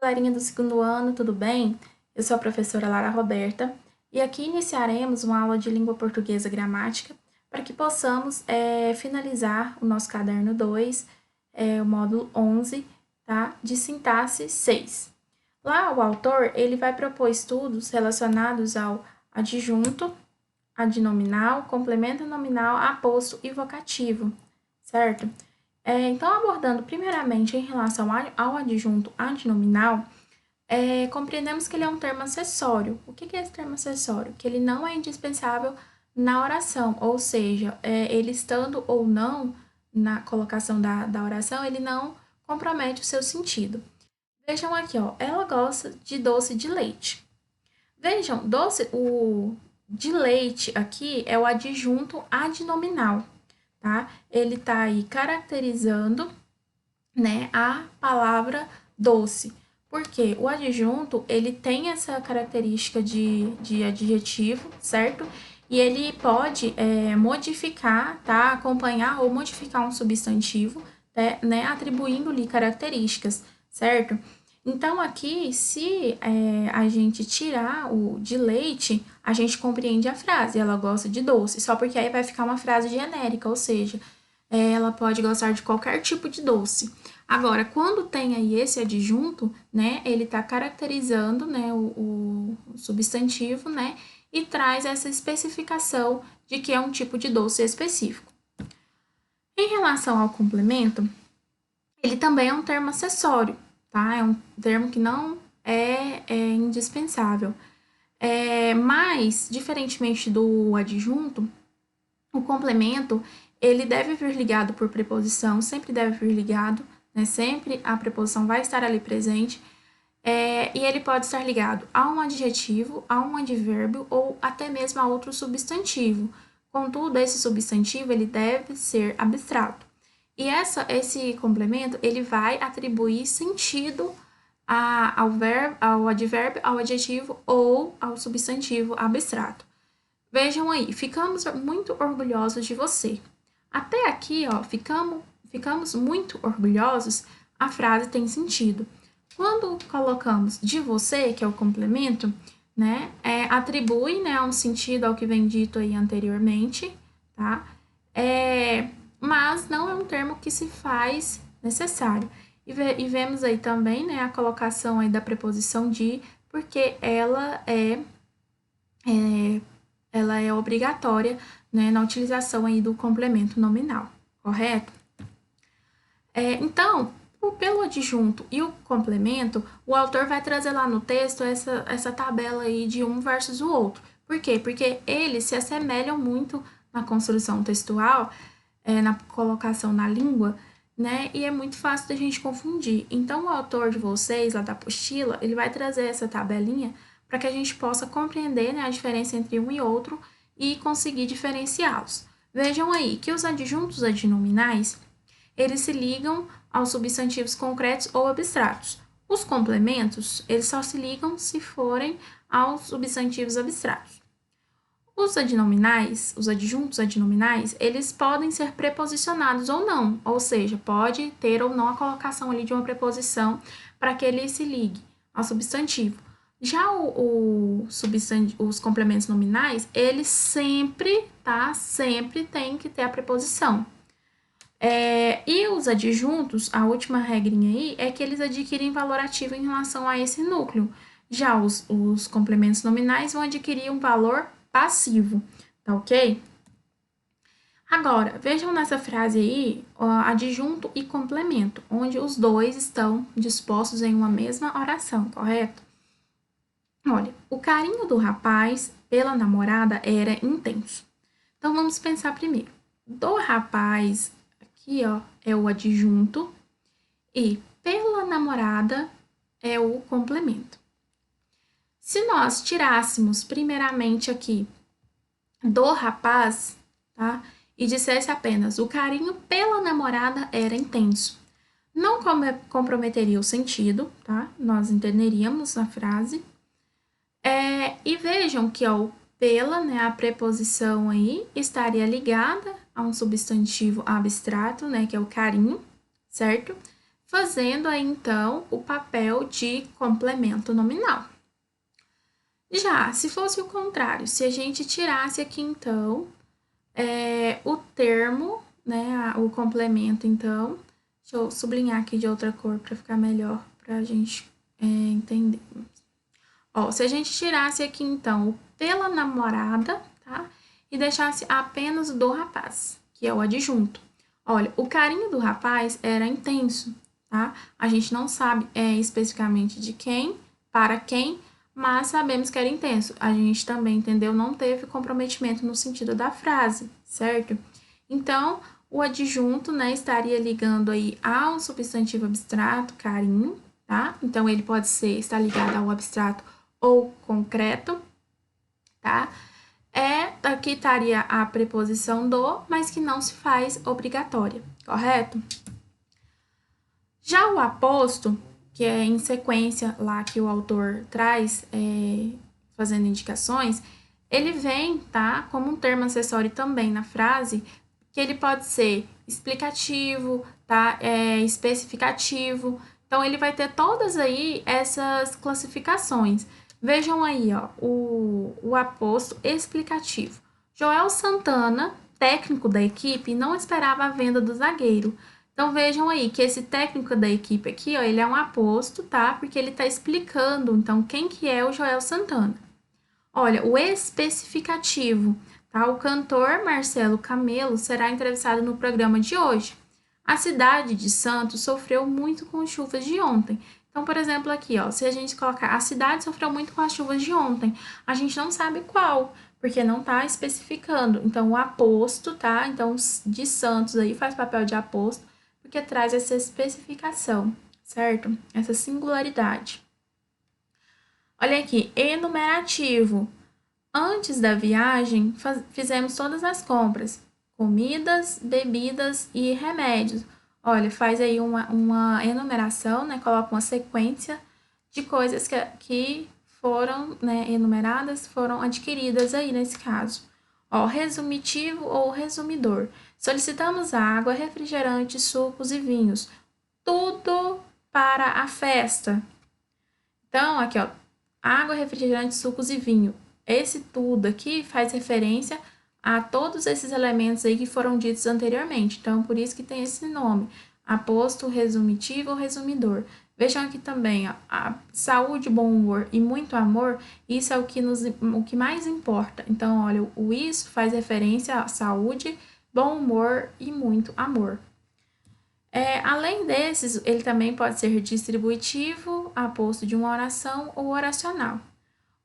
Galerinha do segundo ano, tudo bem? Eu sou a professora Lara Roberta e aqui iniciaremos uma aula de língua portuguesa gramática para que possamos finalizar o nosso caderno 2, o módulo 11, tá? De sintaxe 6. Lá o autor ele vai propor estudos relacionados ao adjunto, adnominal, complemento nominal, aposto e vocativo, certo? Então, abordando primeiramente em relação ao adjunto adnominal, compreendemos que ele é um termo acessório. O que é esse termo acessório? Que ele não é indispensável na oração, ou seja, ele estando ou não na colocação da oração, ele não compromete o seu sentido. Vejam aqui, ó, ela gosta de doce de leite. Vejam, o de leite aqui é o adjunto adnominal, tá? Ele tá aí caracterizando, né, a palavra doce. Porque o adjunto, ele tem essa característica de adjetivo, certo? E ele pode modificar, tá? Acompanhar ou modificar um substantivo, né? Atribuindo-lhe características, certo? Então, aqui, se a gente tirar o de leite, a gente compreende a frase, ela gosta de doce, só porque aí vai ficar uma frase genérica, ou seja, ela pode gostar de qualquer tipo de doce. Agora, quando tem aí esse adjunto, né, ele está caracterizando, né, o substantivo, né, e traz essa especificação de que é um tipo de doce específico. Em relação ao complemento, ele também é um termo acessório, tá? É um termo que não é indispensável. Mas, diferentemente do adjunto, o complemento, ele deve vir ligado por preposição, sempre deve vir ligado, né? Sempre a preposição vai estar ali presente, e ele pode estar ligado a um adjetivo, a um advérbio ou até mesmo a outro substantivo. Contudo, esse substantivo ele deve ser abstrato. E esse complemento ele vai atribuir sentido ao verbo, ao advérbio, ao adjetivo ou ao substantivo abstrato. Vejam aí, ficamos muito orgulhosos de você. Até aqui, ó, ficamos muito orgulhosos, a frase tem sentido. Quando colocamos de você, que é o complemento, né, atribui, né, um sentido ao que vem dito aí anteriormente, tá? Mas não é um termo que se faz necessário. E vemos aí também, né, a colocação aí da preposição de, porque ela é obrigatória, né, na utilização aí do complemento nominal, correto? Então, pelo adjunto e o complemento, o autor vai trazer lá no texto essa tabela aí de um versus o outro. Por quê? Porque eles se assemelham muito na construção textual, na colocação na língua, né? E é muito fácil da gente confundir. Então, o autor de vocês, lá da apostila, ele vai trazer essa tabelinha para que a gente possa compreender, né, a diferença entre um e outro e conseguir diferenciá-los. Vejam aí que os adjuntos adnominais, eles se ligam aos substantivos concretos ou abstratos. Os complementos, eles só se ligam se forem aos substantivos abstratos. Os adnominais, os adjuntos adnominais, eles podem ser preposicionados ou não, ou seja, pode ter ou não a colocação ali de uma preposição para que ele se ligue ao substantivo. Já os complementos nominais, eles sempre, tá? Sempre tem que ter a preposição. E os adjuntos, a última regrinha aí, é que eles adquirem valor ativo em relação a esse núcleo. Já os complementos nominais vão adquirir um valor passivo, tá ok? Agora, vejam nessa frase aí, adjunto e complemento, onde os dois estão dispostos em uma mesma oração, correto? Olha, o carinho do rapaz pela namorada era intenso. Então, vamos pensar primeiro. Do rapaz, aqui, ó, é o adjunto e pela namorada é o complemento. Se nós tirássemos primeiramente aqui do rapaz, tá? E dissesse apenas o carinho pela namorada era intenso. Não comprometeria o sentido, tá? Nós entenderíamos a frase. E vejam que ó, pela, né, a preposição aí estaria ligada a um substantivo abstrato, né, que é o carinho, certo? fazendo aí então o papel de complemento nominal. Já, se fosse o contrário, se a gente tirasse aqui então o termo, né, o complemento então, deixa eu sublinhar aqui de outra cor para ficar melhor para a gente entender. Ó, se a gente tirasse aqui então o pela namorada, tá? E deixasse apenas do rapaz, que é o adjunto. Olha, o carinho do rapaz era intenso, tá? A gente não sabe especificamente de quem, para quem, mas sabemos que era intenso. A gente também, entendeu? Não teve comprometimento no sentido da frase, certo? Então, o adjunto, né, estaria ligando aí ao substantivo abstrato, carinho, tá? Então, ele pode estar ligado ao abstrato ou concreto, tá? Aqui estaria a preposição do, mas que não se faz obrigatória, correto? Já o aposto, que é em sequência lá que o autor traz, fazendo indicações, ele vem, tá, como um termo acessório também na frase, que ele pode ser explicativo, tá, especificativo. Então, ele vai ter todas aí essas classificações. Vejam aí, ó, o aposto explicativo. Joel Santana, técnico da equipe, não esperava a venda do zagueiro. Então, vejam aí que esse técnico da equipe aqui, ó, ele é um aposto, tá? Porque ele está explicando, então, quem que é o Joel Santana. Olha, o especificativo, tá? O cantor Marcelo Camelo será entrevistado no programa de hoje. A cidade de Santos sofreu muito com as chuvas de ontem. Então, por exemplo, aqui, ó, se a gente colocar a cidade sofreu muito com as chuvas de ontem, a gente não sabe qual, porque não está especificando. Então, o aposto, tá? Então, de Santos aí faz papel de aposto, porque traz essa especificação, certo? Essa singularidade. Olha aqui, enumerativo. Antes da viagem, fizemos todas as compras: comidas, bebidas e remédios. Olha, faz aí uma enumeração, né? Coloca uma sequência de coisas que foram, né, enumeradas, foram adquiridas aí nesse caso. Ó, resumitivo ou resumidor. Solicitamos água, refrigerante, sucos e vinhos. Tudo para a festa. Então, aqui, ó, água, refrigerante, sucos e vinho. Esse tudo aqui faz referência a todos esses elementos aí que foram ditos anteriormente. Então, por isso que tem esse nome, aposto resumitivo ou resumidor. Vejam aqui também, ó, a saúde, bom humor e muito amor, isso é o que mais importa. Então, olha, o isso faz referência a saúde, bom humor e muito amor. Além desses, ele também pode ser distributivo, aposto de uma oração ou oracional.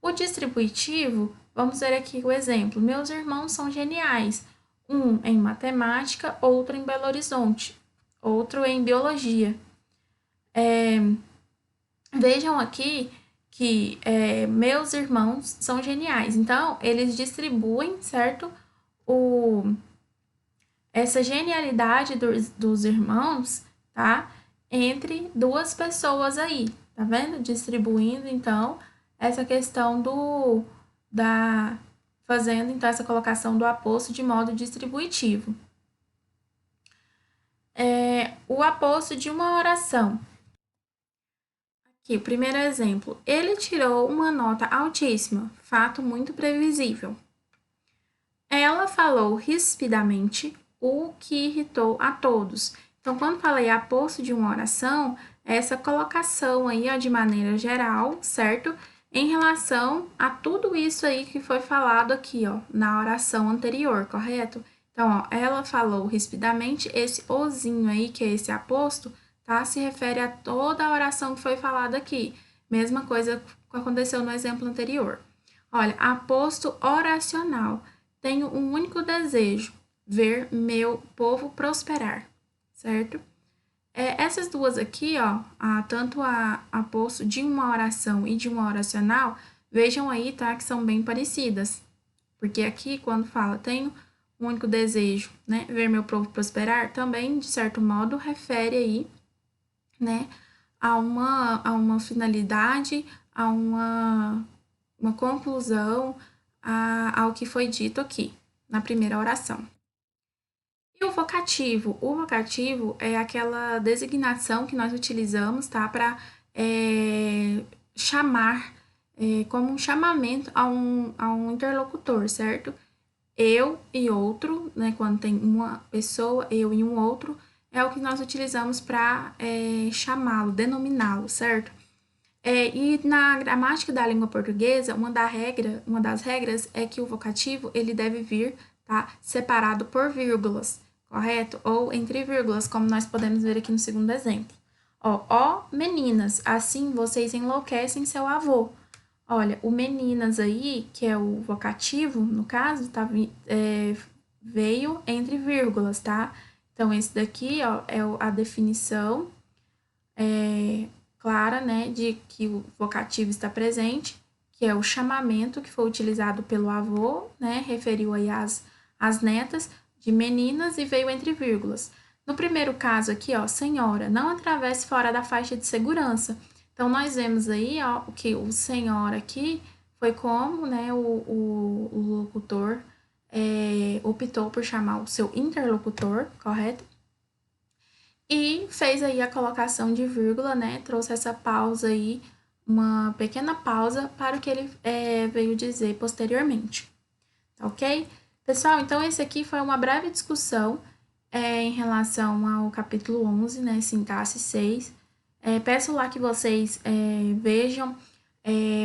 O distributivo, vamos ver aqui o exemplo. Meus irmãos são geniais. Um em matemática, outro em Belo Horizonte, outro em biologia. Vejam aqui que meus irmãos são geniais. Então, eles distribuem, certo? Essa genialidade dos irmãos, tá? Entre duas pessoas aí, tá vendo? Distribuindo, então, essa questão fazendo, então, essa colocação do aposto de modo distributivo. O aposto de uma oração. Aqui, o primeiro exemplo. Ele tirou uma nota altíssima, fato muito previsível. Ela falou rispidamente, o que irritou a todos. Então, quando falei aposto de uma oração, é essa colocação aí, ó, de maneira geral, certo? Em relação a tudo isso aí que foi falado aqui, ó, na oração anterior, correto? Então, ó, ela falou rispidamente, esse ozinho aí, que é esse aposto, tá? Se refere a toda a oração que foi falada aqui. Mesma coisa que aconteceu no exemplo anterior. Olha, aposto oracional. Tenho um único desejo, ver meu povo prosperar, certo? Essas duas aqui, ó, tanto a aposto de uma oração e de uma oracional, vejam aí, tá, que são bem parecidas. Porque aqui, quando fala tenho um único desejo, né, ver meu povo prosperar, também, de certo modo, refere aí, né, a uma finalidade, a uma conclusão, ao que foi dito aqui, na primeira oração. E o vocativo? O vocativo é aquela designação que nós utilizamos, tá? Para chamar, como um chamamento a um interlocutor, certo? Eu e outro, né? Quando tem uma pessoa, eu e um outro, é o que nós utilizamos para chamá-lo, denominá-lo, certo? E na gramática da língua portuguesa, uma das regras é que o vocativo ele deve vir, tá, separado por vírgulas, correto? Ou entre vírgulas, como nós podemos ver aqui no segundo exemplo. Ó, meninas, assim vocês enlouquecem seu avô. Olha, o meninas aí, que é o vocativo, no caso, tá, veio entre vírgulas, tá? Então, esse daqui, ó, é a definição clara, né, de que o vocativo está presente, que é o chamamento que foi utilizado pelo avô, né, referiu aí as netas de meninas e veio entre vírgulas. No primeiro caso aqui, ó, senhora, não atravesse fora da faixa de segurança. Então, nós vemos aí, ó, que o senhora aqui foi como, né, o locutor optou por chamar o seu interlocutor, correto? E fez aí a colocação de vírgula, né? Trouxe essa pausa aí, uma pequena pausa para o que ele veio dizer posteriormente. Tá ok? Pessoal, então esse aqui foi uma breve discussão em relação ao capítulo 11, né? Sintaxe 6. Peço lá que vocês vejam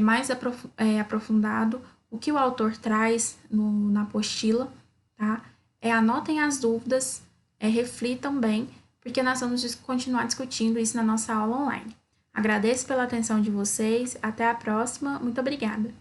mais aprofundado o que o autor traz na apostila, tá? Anotem as dúvidas, reflitam bem, porque nós vamos continuar discutindo isso na nossa aula online. Agradeço pela atenção de vocês, até a próxima, muito obrigada!